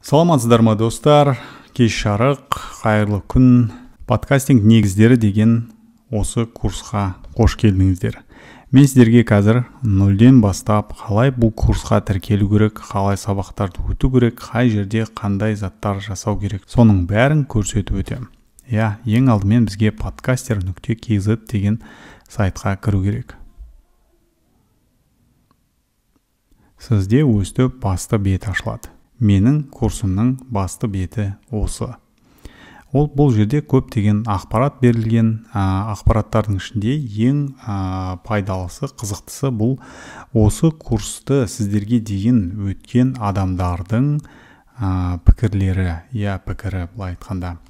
Саламатсыздар ма достар, кеш жарық, қайырлы күн, подкастинг негіздері деген осы курсқа қош келдіңіздер. Мен сіздерге қазір нөлден бастап қалай бұл курсқа тіркелу керек, қалай сабақтарды өту керек, қай жерде қандай заттар жасау керек, соның бәрін көрсетіп өтем. Ең алдымен бізге podcaster.kz деген сайтқа кіру керек. Сізде өстіп басты бет ашылады. Менің курсымның басты беті осы. Бұл жерде көптеген ақпарат берілген. Ақпараттардың ішінде ең пайдалысы, қызықтысы бұл осы курсты сіздерге дейін өткен адамдардың пікірлері. Пікірі былай айтқанда.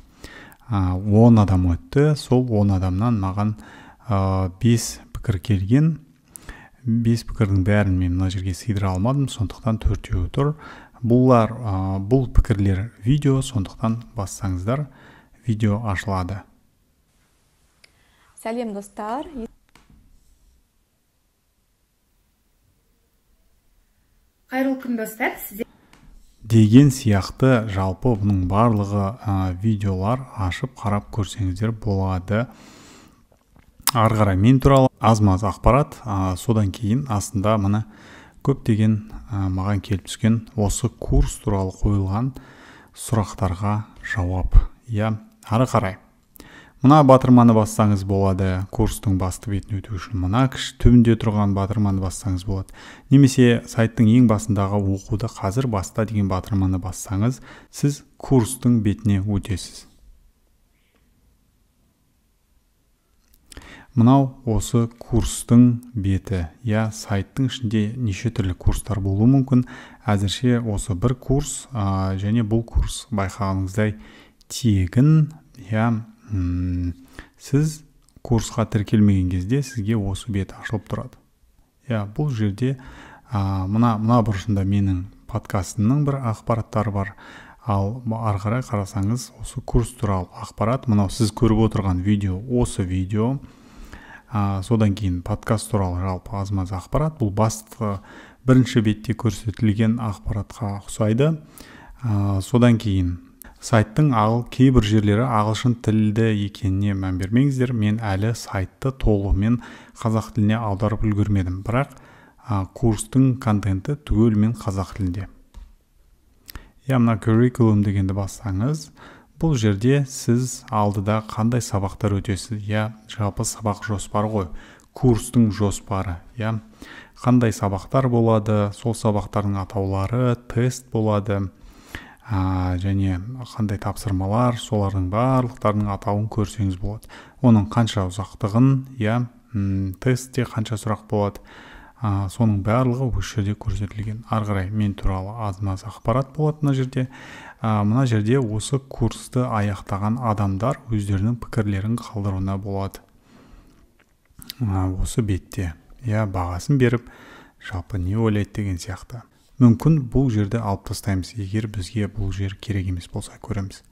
10 адам өтті, сол 10 адамнан маған 5 пікір келген. 5 пікірдің бәрін мен мына жерге сыйдыра алмадым, сондықтан 4-еуі тұр. Бұл пікірлер видео, сондықтан бассаңыздар видео ашылады. Сәлем достар. Қайырлы күн достар. Деген сияқты жалпы бұның барлығы видеолар ашып қарап көрсеңіздер болады. Ары қарай мен туралы аз-маз ақпарат, содан кейін астында мына көптеген маған келіп түскен осы курс туралы қойылған сұрақтарға жауап. Ары қарай. Мына батырманы бассаңыз болады, курстың басты бетін өту үшін. Мына түбінде тұрған батырманы бассаңыз болады. Немесе сайттың ең басындағы оқуды қазір баста деген батырманы бассаңыз, сіз курстың бетіне өтесіз. Мынау осы курстың беті. Сайттың ішінде неше түрлі курстар болуы мүмкін. Әзірше осы бір курс, және бұл курс байқағаныңыздай тегін. Сіз курсқа тіркелмеген кезде сізге осы бет ашылып тұрады. Бұл жерде мына бұрышында менің подкастымның бір ақпараттары бар. Ал ары қарай қарасаңыз, осы курс туралы ақпарат, мынау сіз көріп отырған видео, осы видео. Содан кейін подкаст туралы жалпы аз-маз ақпарат. Бұл басты бірінші бетте көрсетілген ақпаратқа ұқсайды. Содан кейін сайттың кейбір жерлері ағылшын тілді екеніне мән бермеңіздер. Мен әлі сайтты толығымен қазақ тіліне аударып үлгермедім, бірақ курстың контенті түгелімен қазақ тілінде. Мына curriculum дегенді бассаңыз, бұл жерде сіз алдыда қандай сабақтар өтесіз. Жалпы сабақ жоспары ғой. Курстың жоспары. Қандай сабақтар болады, сол сабақтардың атаулары, тест болады. Және қандай тапсырмалар, солардың барлықтарының атауын көрсеңіз болады. Оның қанша ұзақтығын, тестте қанша сұрақ болады. Соның барлығы осы жерде көрсетілген. Ары қарай мен туралы аз-маз ақпарат болады мына жерде. Мына жерде осы курсты аяқтаған адамдар өздерінің пікірлерін қалдыруына болады. Осы бетте. Бағасын беріп, жалпы не ойлайды деген сияқты. Мүмкін бұл жерді алып тастаймыз, егер бізге бұл жер керек емес болса көреміз.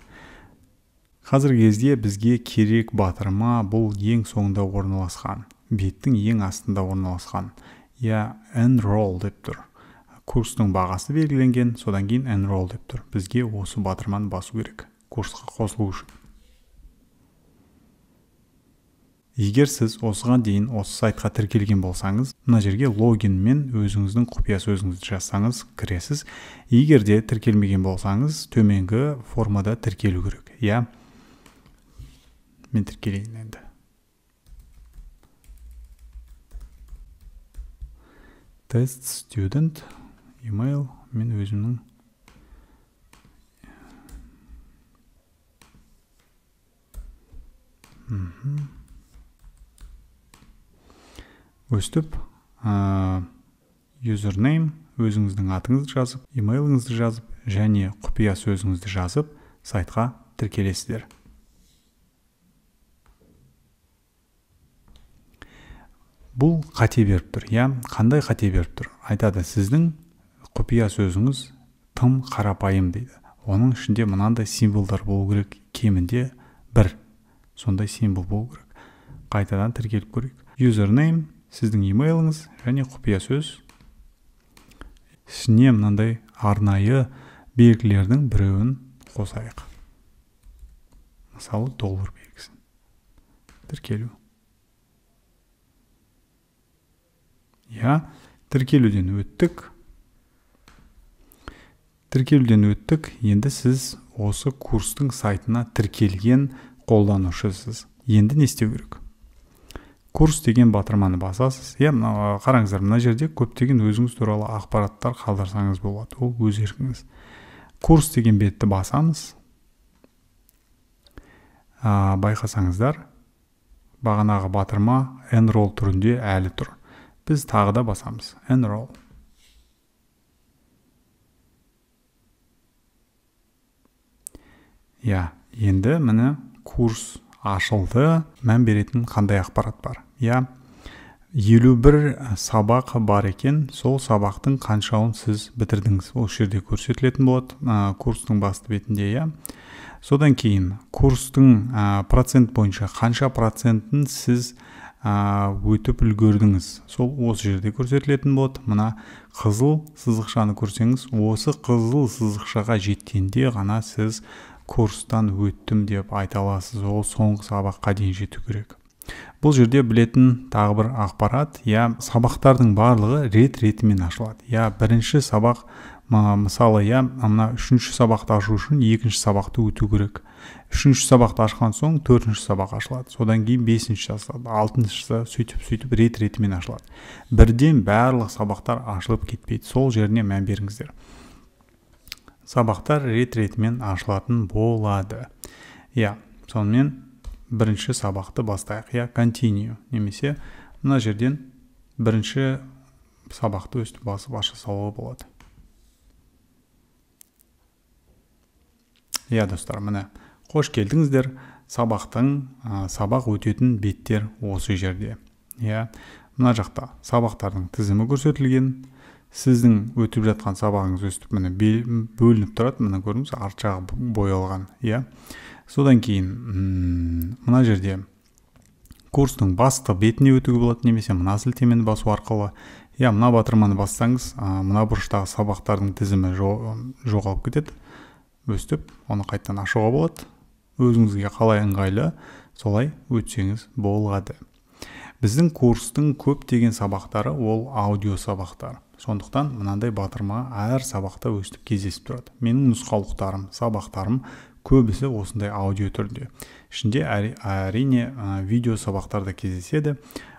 Қазіргі кезде бізге керек батырма бұл ең соңында орналасқан. Беттің ең астында орналасқан. Enroll деп тұр. Курстың бағасы белгіленген, содан кейін enroll деп тұр. Бізге осы батырманы басу керек курсқа қосылу үшін. Егер сіз осыған дейін осы сайтқа тіркелген болсаңыз, мына жерге логин мен өзіңіздің құпия сөзіңізді жазсаңыз кіресіз. Егер де тіркелмеген болсаңыз, төменгі формада тіркелу керек. Мен тіркелейін енді. Test student, email, мен өзімнің өстіп, username, өзіңіздің атыңызды жазып, емейліңізді жазып, және құпия сөзіңізді жазып, сайтқа тіркелесіздер. Бұл қате беріп тұр. Қандай қате беріп тұр? Айтады, сіздің құпия сөзіңіз тым қарапайым дейді. Оның ішінде мынандай символдар болу керек, кемінде бір. Сондай символ болу керек. Қайтадан тіркеліп көрейік. Username, сіздің емейліңіз және құпия сөз. Ішіне мынандай арнайы белгілердің біреуін қосайық. Мысалы, доллар белгісін. Тіркелу. Тіркелуден өттік. Енді сіз осы курстың сайтына тіркелген қолданушысыз. Енді не істеу керек? Курс деген батырманы басасыз. Қараңыздар, мына жерде көптеген өзіңіз туралы ақпараттар қалдырсаңыз болады. Ол өз еркіңіз. Курс деген бетті басамыз. Байқасаңыздар, бағанағы батырма enroll түрінде әлі тұр. Біз тағы да басамыз. Enroll. Енді міне курс ашылды. Мән беретін қандай ақпарат бар? 51 сабақ бар екен. Сол сабақтың қаншауын сіз бітірдіңіз? Ол жерде көрсетілетін болады курстың басты бетінде. Содан кейін курстың процент бойынша қанша процентін сіз өтіп үлгердіңіз? Сол осы жерде көрсетілетін болады. Мына қызыл сызықшаны көрсеңіз, осы қызыл сызықшаға жеткенде ғана сіз курстан өттім деп айта аласыз. Ол соңғы сабаққа дейін жету керек. Бұл жерде білетін тағы бір ақпарат, сабақтардың барлығы рет-ретімен ашылады. Бірінші сабақ, мысалы, мына үшінші сабақты ашу үшін екінші сабақты өту керек. Үшінші сабақты ашқан соң төртінші сабақ ашылады. Содан кейін бесінші ашылады, алтыншысы сөйтіп рет-ретімен ашылады. Бірден барлық сабақтар ашылып кетпейді. Сол жеріне мән беріңіздер. Сабақтар рет-ретімен ашылатын болады. Сонымен бірінші сабақты бастайық. Continue. Немесе мына жерден бірінші сабақты өстіп басып аша салуға болады. Достар, міне қош келдіңіздер. Сабақ өтетін беттер осы жерде. Мына жақта сабақтардың тізімі көрсетілген. Сіздің өтіп жатқан сабағыңыз өстіп міне бөлініп тұрады. Міне көріңіз, арт жағы боялған. Содан кейін мына жерде курстың басты бетіне өтуге болады, немесе мына сілтемені басу арқылы. Мына батырманы бассаңыз, мына бұрыштағы сабақтардың тізімі жоғалып кетеді. Өстіп, оны қайттан ашуға болады. Өзіңізге қалай ыңғайлы, солай өтсеңіз болады. Біздің курстың көптеген сабақтары ол аудио сабақтар. Сондықтан мынандай батырма әр сабақта өстіп кездесіп тұрады. Менің нұсқаулықтарым, сабақтарым көбісі осындай аудио түрінде. Ішінде әрине видео сабақтарда кездеседі.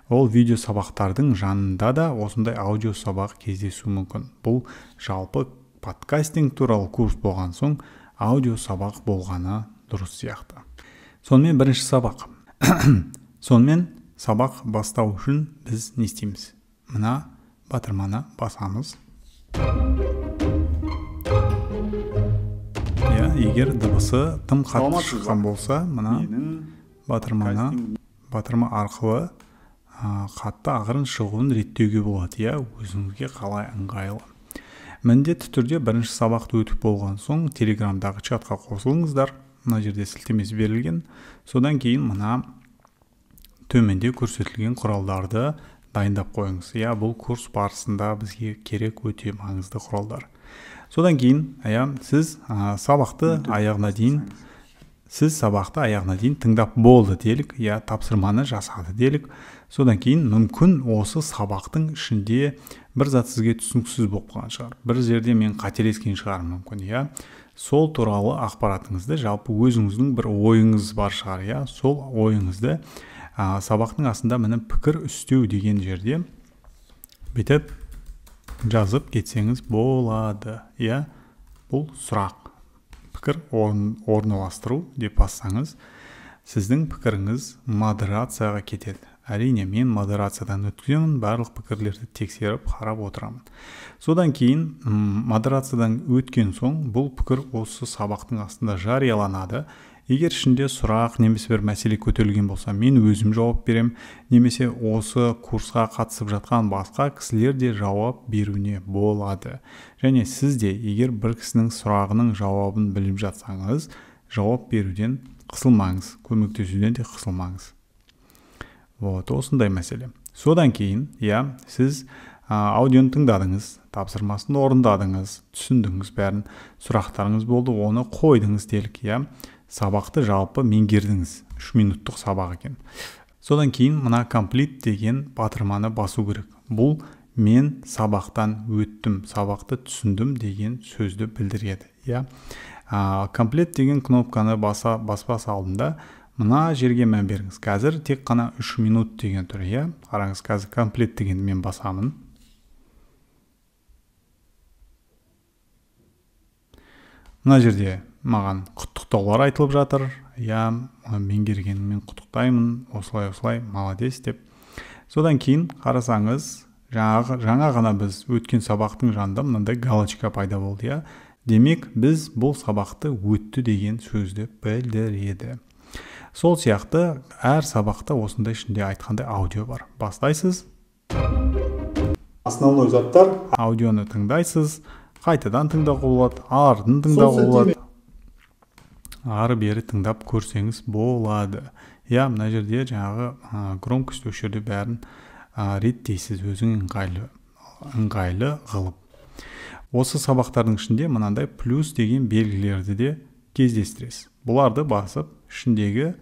Ол видео сабақтардың жанында да осындай аудио сабақ кездесу мүмкін. Бұл жалпы подкастинг туралы курс болған соң аудио сабақ болғаны дұрыс сияқты. Сонымен бірінші сабақ. Сонымен сабақ бастау үшін біз не істейміз? Мына батырманы басамыз. Егер дыбысы тым қатты шыққан болса, мына батырма арқылы қатты ағырын шығуын реттеуге болады. Өзіңізге қалай ыңғайлы. Міндетті түрде бірінші сабақты өтіп болған соң телеграмдағы чатқа қосылыңыздар. Мына жерде сілтемесі берілген. Содан кейін мына төменде көрсетілген құралдарды дайындап қойыңыз. Бұл курс барысында бізге керек өте маңызды құралдар. Содан кейін сіз сабақты аяғына дейін тыңдап болды делік, тапсырманы жасады делік. Содан кейін мүмкін осы сабақтың ішінде бір зат сізге түсініксіз болып қалған шығар. Бір жерде мен қателескен шығарым мүмкін. Сол туралы ақпаратыңызды, жалпы өзіңіздің бір ойыңыз бар шығар. Сол ойыңызды сабақтың астында міне пікір үстеу деген жерде бүйтіп жазып кетсеңіз болады. Бұл сұрақ. Пікір орналастыру деп бассаңыз, сіздің пікіріңіз модерацияға кетеді. Әрине, мен модерациядан өткіземін, барлық пікірлерді тексеріп қарап отырамын. Содан кейін модерациядан өткен соң бұл пікір осы сабақтың астында жарияланады. Егер ішінде сұрақ немесе бір мәселе көтерілген болса, мен өзім жауап берем, немесе осы курсқа қатысып жатқан басқа кісілер де жауап беруіне болады. Және сіз де егер бір кісінің сұрағының жауабын біліп жатсаңыз, жауап беруден қысылмаңыз, көмектесуден де қысылмаңыз. Осындай мәселе. Содан кейін, сіз аудионы тыңдадыңыз, тапсырмасын орындадыңыз, түсіндіңіз, бәрін сұрақтарыңыз болды, оны қойдыңыз делік, иә. Сабақты жалпы меңгердіңіз. 3 минуттық сабақ екен. Содан кейін мына комплит деген батырманы басу керек. Бұл мен сабақтан өттім, сабақты түсіндім деген сөзді білдіреді, иә. Комплет деген кнопканы баспас алдында мына жерге мән беріңіз. Қазір тек қана 3 минут деген тұр, иә. Қараңыз, қазір комплет дегенді мен басамын. Мына жерде маған құттықтаулар айтылып жатыр. Я меңгергеніммен құттықтаймын, осылай, молодец деп. Содан кейін қарасаңыз, жаңа ғана біз өткен сабақтың жанында мынандай галочка пайда болды, я. Демек, біз бұл сабақты өтті деген сөзді білдіреді. Сол сияқты әр сабақта осындай ішінде айтқандай аудио бар. Бастайсыз. Основной заттар. Аудионы тыңдайсыз, қайтадан тыңдауға болады, ардын тыңдауға болады. Ары бері тыңдап көрсеңіз болады. Я, мына жерде жаңағы громкость өшірді бәрін реттейсіз өзің ыңғайлы қылып. Осы сабақтардың ішінде мынандай плюс деген белгілерді де кездестіресіз. Бұларды басып, ішіндегі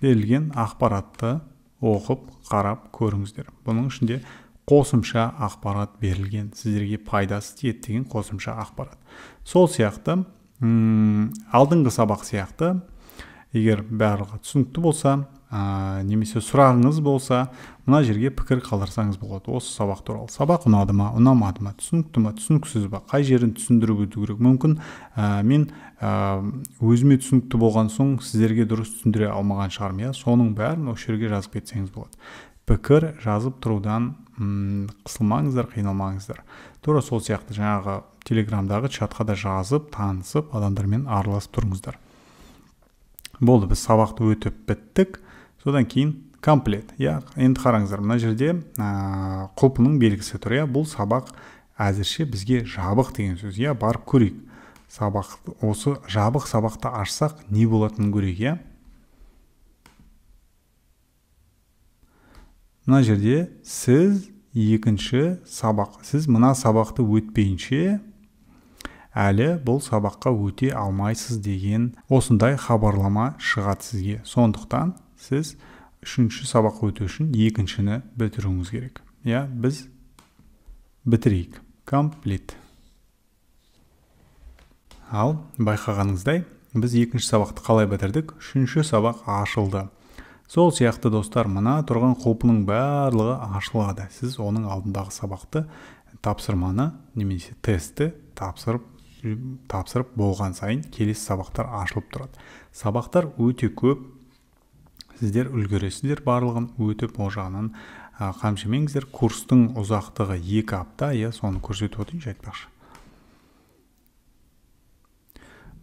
берілген ақпаратты оқып, қарап көріңіздер. Бұның ішінде қосымша ақпарат берілген, сіздерге пайдасы тиеді деген қосымша ақпарат. Сол сияқты, алдыңғы сабақ сияқты, егер барлығы түсінікті болса, немесе сұрағыңыз болса, мына жерге пікір қалдырсаңыз болады. Осы сабақ туралы. Сабақ ұнады ма, ұнамады ма, түсінікті ма, түсініксіз ба, қай жерін түсіндіруге керек. Мүмкін мен өзіме түсінікті болған соң сіздерге дұрыс түсіндіре алмаған шығармын, соның бәрін осы жерге жазып кетсеңіз болады. Пікір жазып тұрудан қысылмаңыздар, қиналмаңыздар. Тура сол сияқты жаңағы телеграмдағы чатқа да жазып, танысып, адамдармен араласып тұрыңыздар. Болды, біз сабақты өтіп біттік. Содан кейін комплет. Енді қараңыздар, мына жерде құлпының белгісі тұр. Бұл сабақ әзірше бізге жабық деген сөз. Барып көрейік. Осы жабық сабақты ашсақ не болатынын көрейік. Мына жерде сіз екінші сабақ. Сіз мына сабақты өтпейінше әлі бұл сабаққа өте алмайсыз деген осындай хабарлама шығады сізге. Сондықтан сіз үшінші сабақ өту үшін екіншіні бітіруіңіз керек. Біз бітірейік. Комплит. Ал байқағаныңыздай, біз екінші сабақты қалай бітірдік? Үшінші сабақ ашылды. Сол сияқты достар, мына тұрған құлпының барлығы ашылады. Сіз оның алдындағы сабақты, тапсырманы немесе тестті тапсырып болған сайын келесі сабақтар ашылып тұрады. Сабақтар өте көп, сіздер үлгересіздер барлығын өтіп, ол жағынан қамшымеңіздер. Курстың ұзақтығы 2 апта, соны көрсетіп отырайыншы айтпақшы.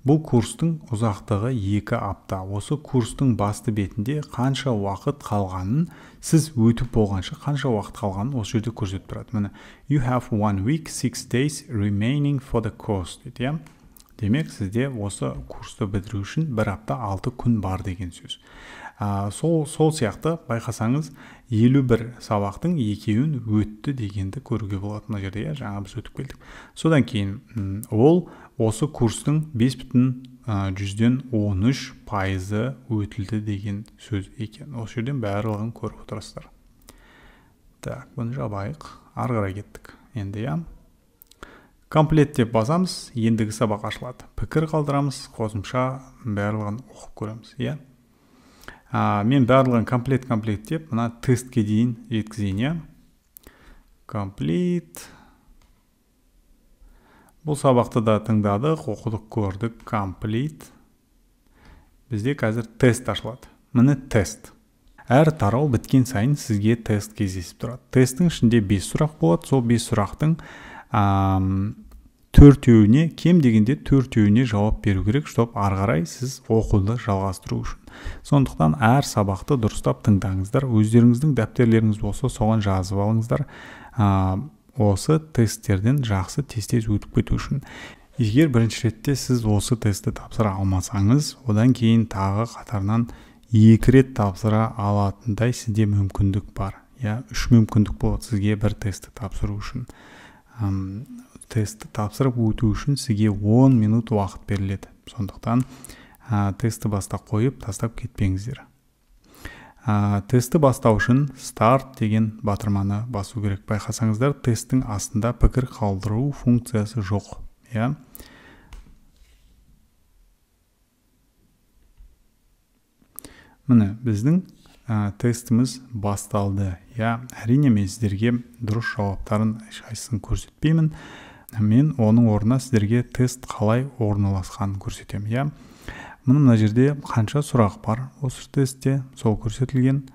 Бұл курстың ұзақтығы 2 апта. Осы курстың басты бетінде қанша уақыт қалғанын, сіз өтіп болғанша қанша уақыт қалғанын осы жерде көрсетіп тұрады. Міне, you have 1 week, 6 days remaining for the course дейді. Демек, сізде осы курсты бітіру үшін 1 апта 6 күн бар деген сөз. Сол сияқты байқасаңыз, 51 сабақтың 2-ін өтті дегенді көруге болады. Мына жерде жаңа біз өтіп келдік. Содан кейін ол осы курстың 5,13% өтілді деген сөз екен. Осы жерден барлығын көріп отырасыздар. Так, бұны жабайық. Ары қарай кеттік. Енді комплет деп басамыз, ендігі сабақ ашылады. Пікір қалдырамыз, қосымша барлығын оқып көреміз. Мен барлығын комплет деп, мына тестке дейін жеткізейін. Комплет. Бұл сабақты да тыңдадық, оқыдық, көрдік. Комплет. Бізде қазір тест ашылады. Міне тест. Әр тарау біткен сайын сізге тест кездесіп тұрады. Тесттің ішінде 5 сұрақ болады. Сол 5 сұрақтың 4-еуіне, кем дегенде 4-еуіне жауап беру керек, чтобы ары қарай сіз оқуды жалғастыру үшін. Сондықтан әр сабақты дұрыстап тыңдаңыздар. Өздеріңіздің дәптерлеріңіз болса, соған жазып алыңыздар. Осы тесттерден жақсы тез өтіп кету үшін. Егер бірінші ретте сіз осы тестті тапсыра алмасаңыз, одан кейін тағы қатарынан 2 рет тапсыра алатындай сізде мүмкіндік бар. Я 3 мүмкіндік болады сізге бір тестті тапсыру үшін. Тестті тапсырып өту үшін сізге 10 минут уақыт беріледі. Сондықтан тестті баста қойып, тастап кетпеңіздер. Тестті бастау үшін старт деген батырманы басу керек. Байқасаңыздар, тесттің астында пікір қалдыру функциясы жоқ. Міне, біздің тестіміз басталды. Әрине мен сіздерге дұрыс жауаптарын ешқайсысын көрсетпеймін. Мен оның орнына сіздерге тест қалай орналасқанын көрсетемін. Мына жерде қанша сұрақ бар осы тестте, сол көрсетілген.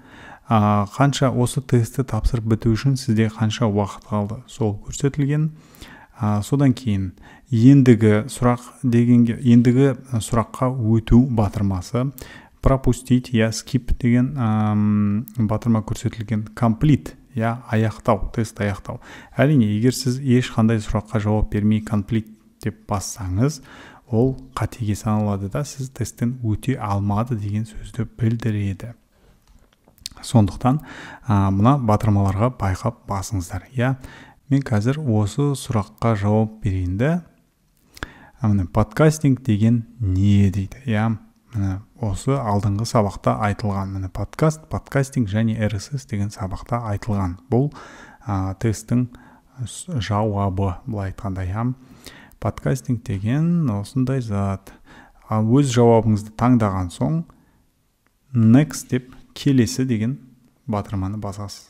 Қанша осы тестті тапсырып біту үшін сізде қанша уақыт қалды, сол көрсетілген. Содан кейін ендігі сұраққа өту батырмасы, пропустить, skip деген батырма көрсетілген. Complete, аяқтау, тест аяқтау. Әрине, егер сіз ешқандай сұраққа жауап бермей complete деп бассаңыз, ол қатеге саналады да, сіз тесттен өте алмады деген сөзді білдіреді. Сондықтан мына батырмаларға байқап басыңыздар. Мен қазір осы сұраққа жауап берейінді. Подкастинг деген не дейді? Осы алдыңғы сабақта айтылған. Подкастинг және RSS деген сабақта айтылған. Бұл тесттің жауабы, былай айтқанда. Подкастинг деген осындай зат. Өз жауабыңызды таңдаған соң next деп келесі деген батырманы басасыз.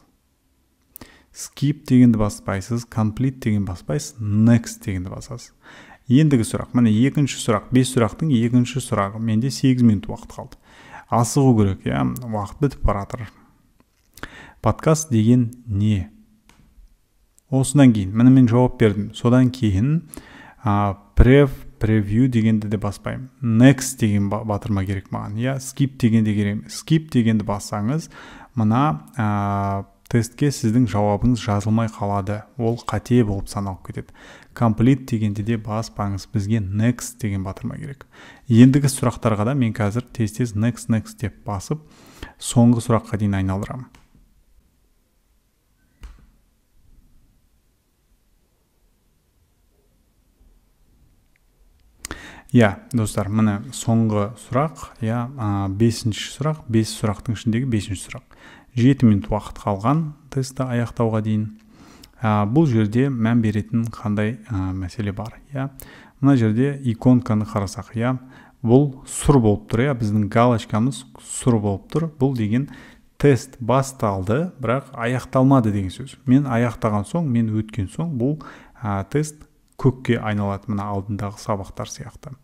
Skip дегенді баспайсыз, complete деген баспайсыз, next дегенді басасыз. Ендігі сұрақ, міне екінші сұрақ, 5 сұрақтың екінші сұрағы. Менде 8 минут уақыт қалды. Асығу керек, уақыт бітіп баратыр. Подкаст деген не? Осыдан кейін, міне мен жауап бердім. Содан кейін preview дегенді де баспаймын. Next деген батырма керек маған. Skip дегенді керек. Skip дегенді бассаңыз, мына тестке сіздің жауабыңыз жазылмай қалады. Ол қате болып саналып кетеді. Complete дегенде де баспаңыз. Бізге next деген батырма керек. Ендігі сұрақтарға да мен қазір тез next деп басып, соңғы сұраққа дейін айналдырамын. Достар, міне соңғы сұрақ, 5-ші сұрақ, 5 сұрақтың ішіндегі 5-ші сұрақ. 7 минут уақыт қалған тестті аяқтауға дейін. Бұл жерде мән беретін қандай мәселе бар? Мына жерде иконканы қарасақ, бұл сұр болып тұр, біздің галочкамыз сұр болып тұр. Бұл деген тест басталды, бірақ аяқталмады деген сөз. Мен аяқтаған соң, мен өткен соң, бұл тест көкке айналады, мына алдындағы сабақтар сияқты.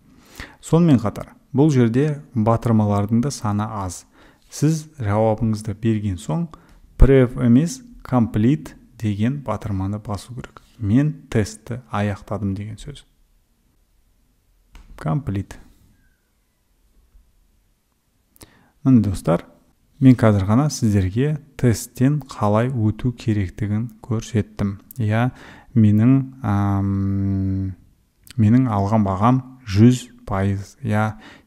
Сонымен қатар, бұл жерде батырмалардың да саны аз. Сіз жауабыңызды берген соң, prev емес, complete деген батырманы басу керек. Мен тестті аяқтадым деген сөз. Complete. Міне достар, мен қазір ғана сіздерге тесттен қалай өту керектігін көрсеттім. Менің алған бағам 100%,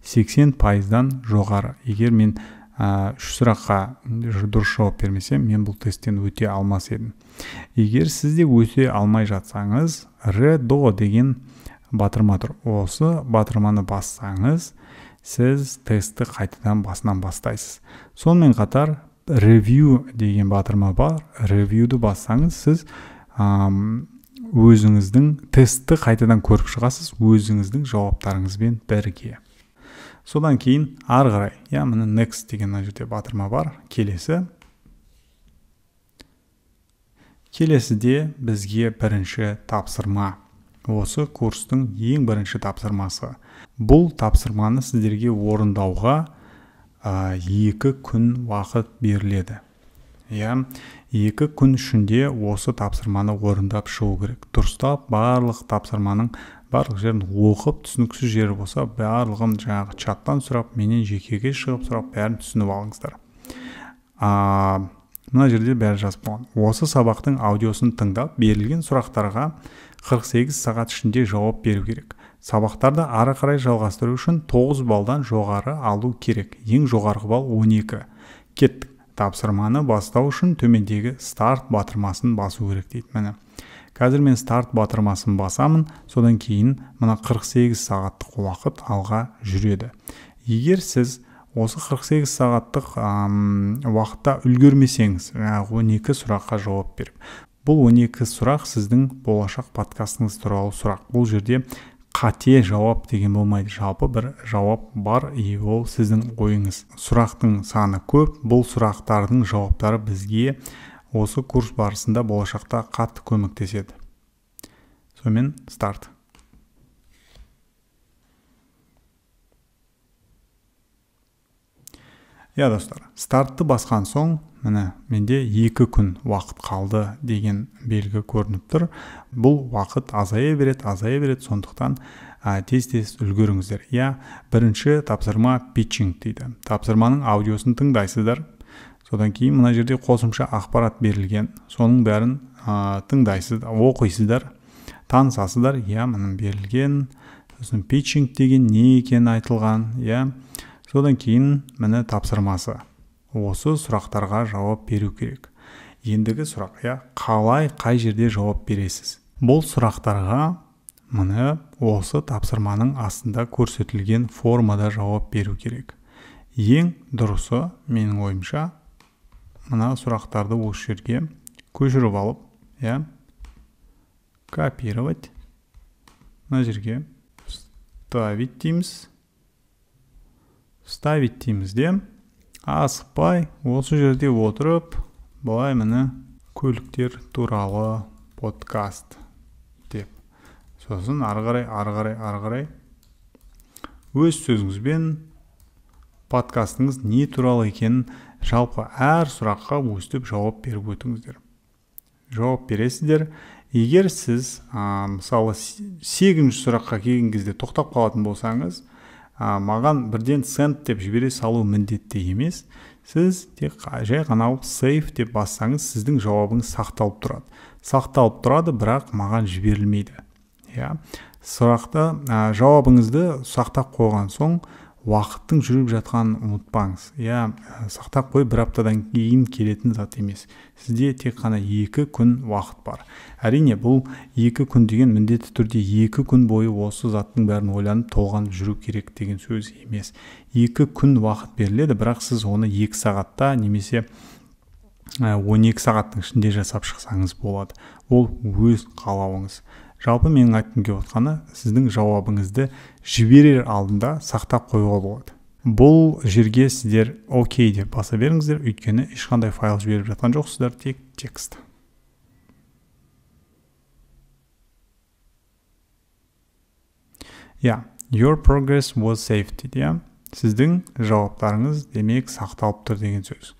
80%-дан жоғары. Егер мен 3 сұраққа дұрыс жауап бермесем, мен бұл тесттен өте алмас едім. Егер сізде өте алмай жатсаңыз, redo деген батырма тұр. Осы батырманы бассаңыз, сіз тестті қайтадан басынан бастайсыз. Сонымен қатар review деген батырма бар. Reviewді бассаңыз, сіз өзіңіздің тестті қайтадан көріп шығасыз, өзіңіздің жауаптарыңызбен бірге. Содан кейін ары қарай, міне next деген жерде батырма бар. Келесіде бізге бірінші тапсырма. Осы курстың ең бірінші тапсырмасы. Бұл тапсырманы сіздерге орындауға 2 күн уақыт беріледі. 2 күн ішінде осы тапсырманы орындап шығу керек. Дұрыстап барлық тапсырманың барлық жерін оқып, түсініксіз жері болса, барлығын жаңағы чаттан сұрап, менен жекеге шығып сұрап, бәрін түсініп алыңыздар. Мына жерде бәрі жазып болған. Осы сабақтың аудиосын тыңдап, берілген сұрақтарға 48 сағат ішінде жауап беру керек. Сабақтарды ары қарай жалғастыру үшін 9 балдан жоғары алу керек. Ең жоғарғы бал 12. Кеттік. тапсырманы бастау үшін төмендегі старт батырмасын басу керек дейді. Міне қазір мен старт батырмасын басамын, содан кейін мына 48 сағаттық уақыт алға жүреді. Егер сіз осы 48 сағаттық уақытта үлгермесеңіз, 12 сұраққа жауап беріп, бұл 12 сұрақ сіздің болашақ подкастыңыз туралы сұрақ. Бұл жерде қате жауап деген болмайды, жалпы бір жауап бар, ол сіздің ойыңыз. Сұрақтың саны көп, бұл сұрақтардың жауаптары бізге осы курс барысында болашақта қатты көмектеседі. Сонымен старт. Достар, стартты басқан соң, міне менде 2 күн уақыт қалды деген белгі көрініп тұр. Бұл уақыт азая береді, сондықтан тез үлгеріңіздер. Бірінші тапсырма питчинг дейді. Тапсырманың аудиосын тыңдайсыздар. Содан кейін мына жерде қосымша ақпарат берілген. Соның бәрін тыңдайсыздар, оқисыздар, танысасыздар. Мұның берілген. Сосын питчинг деген не екені айтылған. Содан кейін міне тапсырмасы. Осы сұрақтарға жауап беру керек. Ендігі сұрақ, қалай, қай жерде жауап бересіз? Бұл сұрақтарға міне осы тапсырманың астында көрсетілген формада жауап беру керек. Ең дұрысы, менің ойымша, мына сұрақтарды осы жерге көшіріп алып, копировать, мына жерге ставить дейміз де, асықпай осы жерде отырып, былай міне көліктер туралы подкаст деп. Сосын ары қарай өз сөзіңізбен подкастыңыз не туралы екенін жалпы әр сұраққа өстіп жауап беріп өтіңіздер. Жауап бересіздер. Егер сіз мысалы 8-ші сұраққа келген кезде тоқтап қалатын болсаңыз, маған бірден send деп жібере салу міндетті емес. Сіз тек жай ғана save деп бассаңыз, сіздің жауабыңыз сақталып тұрады, бірақ маған жіберілмейді. Жауабыңызды сақтап қойған соң, уақыттың жүріп жатқанын ұмытпаңыз. Сақтап қой, бір аптадан кейін келетін зат емес. Сізде тек қана 2 күн уақыт бар. Әрине, бұл 2 күн деген міндетті түрде 2 күн бойы осы заттың бәрін ойланып толғанып жүру керек деген сөз емес. 2 күн уақыт беріледі, бірақ сіз оны 2 сағатта немесе 12 сағаттың ішінде жасап шықсаңыз болады. Ол өз қалауыңыз. Жалпы менің айтқым келіп отқаны, сіздің жауабыңызды жіберер алдында сақтап қоюға болады. Бұл жерге сіздер окей деп баса беріңіздер, өйткені ешқандай файл жіберіп жатқан жоқсыздар, тек текст. Your progress was saved. Сіздің жауаптарыңыз демек сақталып тұр деген сөз.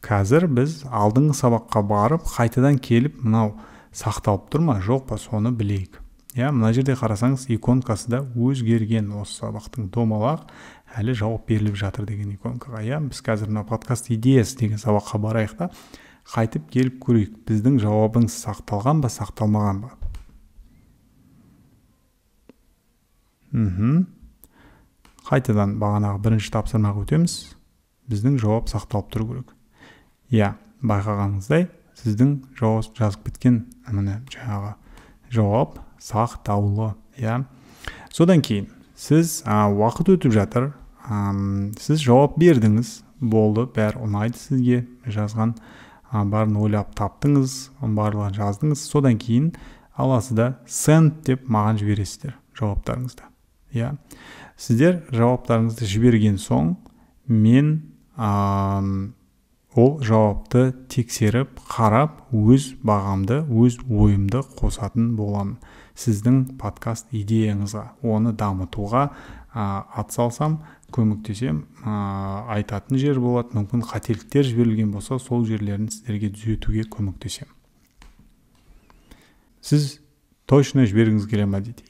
Қазір біз алдыңғы сабаққа барып, қайтадан келіп, мынау сақталып тұр ма, жоқ па, соны білейік. Мына жерде қарасаңыз, иконкасы да өзгерген. Осы сабақтың домалақ әлі жауап беріліп жатыр деген иконкаға. Біз қазір мына подкаст идеясы деген сабаққа барайық та, қайтып келіп көрейік, біздің жауабыңыз сақталған ба, сақталмаған ба. Қайтадан бағанағы бірінші тапсырмаға өтеміз. Біздің жауап сақталып тұру керек. Байқағаныңыздай, сіздің жауап жазып кеткен жаңағы жауап сақтаулы. Содан кейін сіз уақыт өтіп жатыр, сіз жауап бердіңіз, болды, бәрі ұнайды сізге, жазған барын ойлап таптыңыз, барлығын жаздыңыз. Содан кейін аласызда send деп маған жібересіздер жауаптарыңызды. Сіздер жауаптарыңызды жіберген соң, мен ол жауапты тексеріп, қарап, өз бағамды, өз ойымды қосатын боламын. Сіздің подкаст идеяңызға, оны дамытуға атсалсам, көмектесем, айтатын жер болады, мүмкін қателіктер жіберілген болса, сол жерлерін сіздерге түзетуге көмектесем. Сіз точно жібергіңіз келе ме дейді.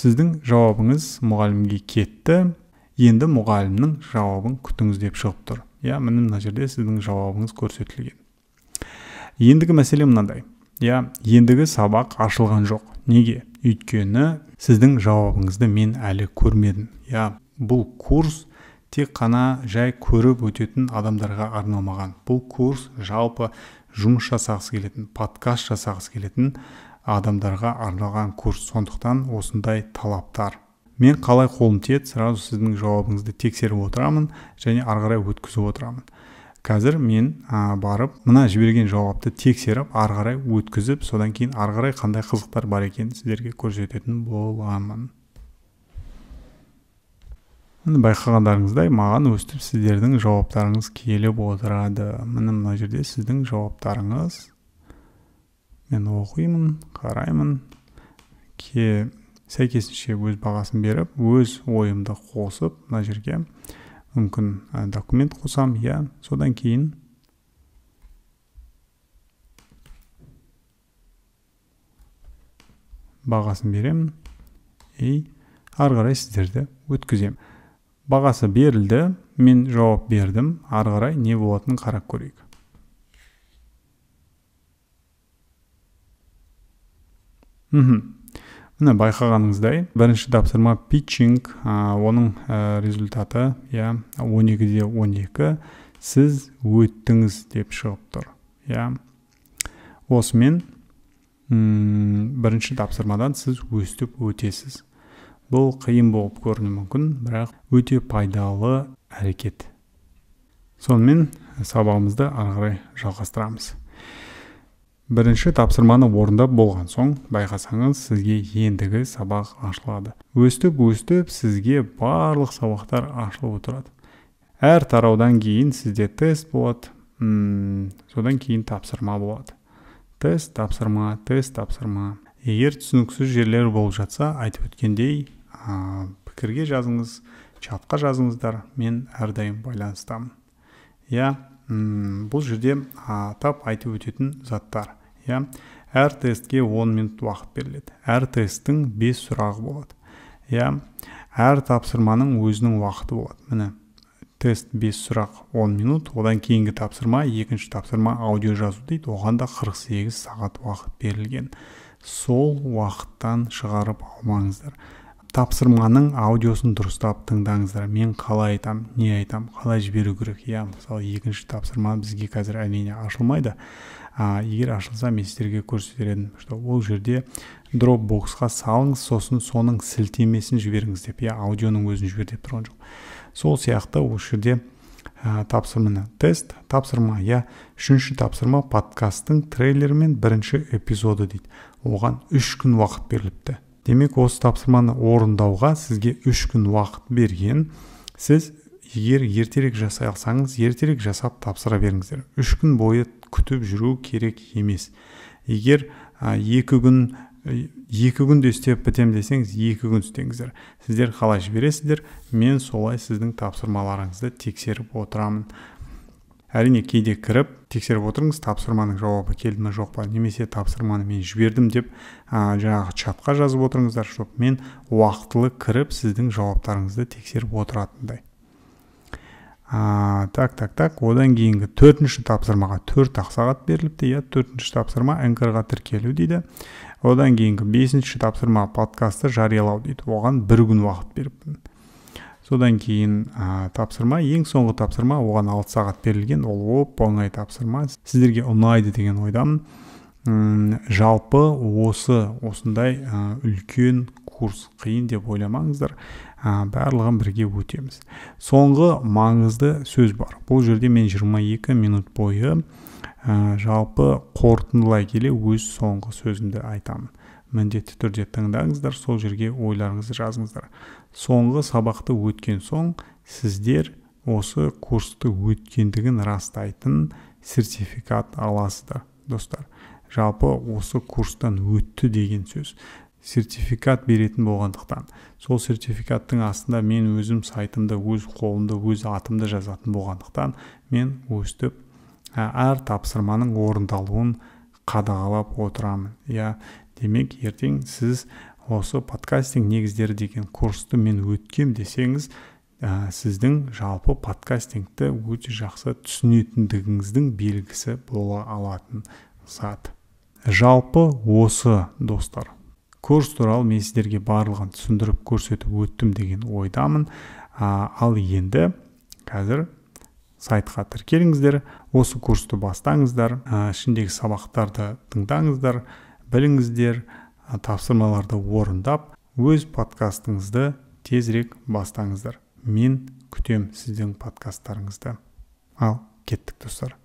Сіздің жауабыңыз мұғалімге кетті. Енді мұғалімнің жауабын күтіңіз деп шығып тұр. Міне мына жерде сіздің жауабыңыз көрсетілген. Ендігі мәселе мынандай. Ендігі сабақ ашылған жоқ. Неге? Өйткені сіздің жауабыңызды мен әлі көрмедім. Бұл курс тек қана жай көріп өтетін адамдарға арналмаған. Бұл курс жалпы жұмыс жасағысы келетін, подкаст жасағысы келетін адамдарға арналған курс. Сондықтан осындай талаптар. Мен қалай қолым тиеді, сразу сіздің жауабыңызды тексеріп отырамын және ары қарай өткізіп отырамын. Қазір мен барып, мына жіберген жауапты тексеріп, ары қарай өткізіп, содан кейін ары қарай қандай қызықтар бар екенін сіздерге көрсететін боламын. Байқағандарыңыздай, маған өстіп сіздердің жауаптарыңыз келіп отырады. Мына жерде сіздің жауаптарыңыз. Мен оқимын, қараймын. Сәйкесінше өз бағасын беріп, өз ойымды қосып, мына жерге мүмкін документ қосам, содан кейін бағасын берем, ары қарай сіздерді өткізем. Бағасы берілді, мен жауап бердім, ары қарай не болатынын қарап көрейік. Міне байқағаныңыздай, бірінші тапсырма питчинг, оның результаты 12-де 12, сіз өттіңіз деп шығып тұр. Осымен бірінші тапсырмадан сіз өстіп өтесіз. Бұл қиын болып көрінуі мүмкін, бірақ өте пайдалы әрекет. Сонымен сабағымызды ары қарай жалғастырамыз. Бірінші тапсырманы орындап болған соң, байқасаңыз, сізге ендігі сабақ ашылады. Өстіп сізге барлық сабақтар ашылып отырады. Әр тараудан кейін сізде тест болады, содан кейін тапсырма болады. Тест, тапсырма. Егер түсініксіз жерлер болып жатса, айтып өткендей, пікірге жазыңыз, чатқа жазыңыздар, мен әрдайым байланыстамын. Бұл жерде атап айтып өтетін заттар. Әр тестке 10 минут уақыт беріледі. Әр тесттің 5 сұрағы болады. Әр тапсырманың өзінің уақыты болады. Міне, тест 5 сұрақ 10 минут, одан кейінгі тапсырма, екінші тапсырма аудио жазу дейді. Оған да 48 сағат уақыт берілген. Сол уақыттан шығарып алмаңыздар. Тапсырманың аудиосын дұрыстап тыңдаңыздар. Мен қалай айтам, не айтам, қалай жіберу керек. Мысалы, екінші тапсырма бізге қазір әрине ашылмайды. Егер ашылса, мен сіздерге көрсетер едім. Ол жерде Dropbox-қа салыңыз, сосын соның сілтемесін жіберіңіз деп, аудионың өзін жібер деп тұрған жоқ. Сол сияқты осы жерде тапсырманы тест, тапсырма, үшінші тапсырма подкасттың трейлері мен бірінші эпизоды дейді. Оған 3 күн уақыт беріліпті. Демек, осы тапсырманы орындауға сізге 3 күн уақыт берген. Сіз егер ертерек жасай алсаңыз, ертерек жасап тапсыра беріңіздер. 3 күн бойы күтіп жүру керек емес. Егер 2 күнде істеп бітем десеңіз, 2 күн істеңіздер. Сіздер қалай жібересіздер, мен солай сіздің тапсырмаларыңызды тексеріп отырамын. Әрине, кейде кіріп тексеріп отырыңыз, тапсырманың жауабы келді ме жоқ па, немесе тапсырманы мен жібердім деп жаңағы чатқа жазып отырыңыздар, жоқ, мен уақытылы кіріп сіздің жауаптарыңызды тексеріп отыратындай. Так, одан кейінгі 4-ші тапсырмаға 4 сағат беріліпті, 4-ші тапсырма Anchor-ға тіркелу дейді. Одан кейінгі 5-ші тапсырма подкасты жариялау дейді. Оған 1 күн уақыт беріппін. Содан кейін тапсырма, ең соңғы тапсырма, оған 6 сағат берілген, ол оңай тапсырма. Сіздерге ұнайды деген ойдамын. Жалпы осындай үлкен курс қиын деп ойламаңыздар. Барлығын бірге өтеміз. Соңғы маңызды сөз бар. Бұл жерде мен 22 минут бойы жалпы қорытындылай келе өз соңғы сөзімді айтамын. Міндетті түрде тыңдаңыздар, сол жерге ойларыңызды жазыңыздар. Соңғы сабақты өткен соң, сіздер осы курсты өткендігін растайтын сертификат аласыздар, достар. Жалпы осы курстан өтті деген сөз. Сертификат беретін болғандықтан. Сол сертификаттың астында мен өзім сайтымды, өз қолымды, өз атымды жазатын болғандықтан, мен өстіп әр тапсырманың орындалуын қадағалап отырамын. Демек, ертең сіз осы подкастинг негіздері деген курсты мен өткем десеңіз, сіздің жалпы подкастингті өте жақсы түсінетіндігіңіздің белгісі бола алатын сағат. Жалпы осы достар, курс туралы мен сіздерге барлығын түсіндіріп көрсетіп өттім деген ойдамын. Ал енді қазір сайтқа тіркеліңіздер, осы курсты бастаңыздар, ішіндегі сабақтарды тыңдаңыздар, біліңіздер, тапсырмаларды орындап, өз подкастыңызды тезірек бастаңыздар. Мен күтем сіздің подкасттарыңызды. Ал кеттік достар.